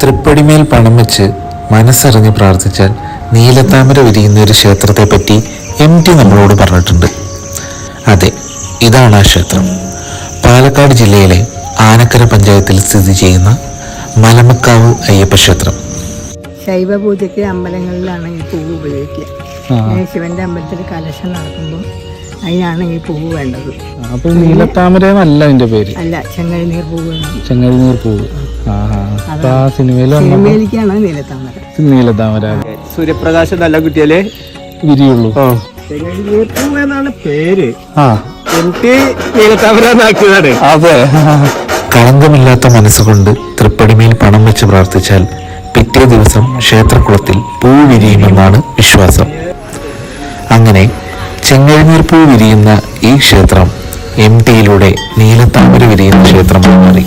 തൃപ്പടിമേൽ പണം വെച്ച് മനസ്സറിഞ്ഞ് പ്രാർത്ഥിച്ചാൽ നീലത്താമര വിരിയുന്ന ഒരു ക്ഷേത്രത്തെപ്പറ്റി MT നമ്മളോട് പറഞ്ഞിട്ടുണ്ട്. അതെ, ഇതാണ് ആ ക്ഷേത്രം. പാലക്കാട് ജില്ലയിലെ ആനക്കര പഞ്ചായത്തിൽ സ്ഥിതി ചെയ്യുന്ന മലമക്കാവ് അയ്യപ്പ ക്ഷേത്രം. ശൈവ പൂജയ്ക്ക് അമ്പലങ്ങളിലാണ് ഈ പൂവ് ഉപയോഗിക്കുക. ശിവന്റെ അമ്പലത്തിൽ കലശം നടക്കുമ്പോൾ അതിനാണ് ഈ പൂവ് വേണ്ടത്. അപ്പൊ നീലത്താമര എന്നല്ല അതിന്റെ പേര്? അല്ല, ചെങ്ങഴിനീർ പൂവ്. ചെങ്ങഴിനീർ പൂവ്. സിനിമയിലേക്കാണ് നീലത്താമര. നീലത്താമര സൂര്യപ്രകാശം നല്ല കുട്ടിയാലേ വിരിയുള്ളൂ. ചെങ്ങഴിനീർ പൂവ് എന്നാണ് പേര്. നീലത്താമര എന്നാക്കിയതാണ്. അതെ. കളങ്കമില്ലാത്ത മനസ്സുകൊണ്ട് തൃപ്പടിമേൽ പണം വെച്ച് പ്രാർത്ഥിച്ചാൽ പിറ്റേ ദിവസം ക്ഷേത്രക്കുളത്തിൽ പൂ വിരിയുമെന്നാണ് വിശ്വാസം. അങ്ങനെ ചെങ്ങഴിനീർ പൂ വിരിയുന്ന ഈ ക്ഷേത്രം MTയിലൂടെ നീലത്താമര വിരിയുന്ന ക്ഷേത്രമായി മാറി.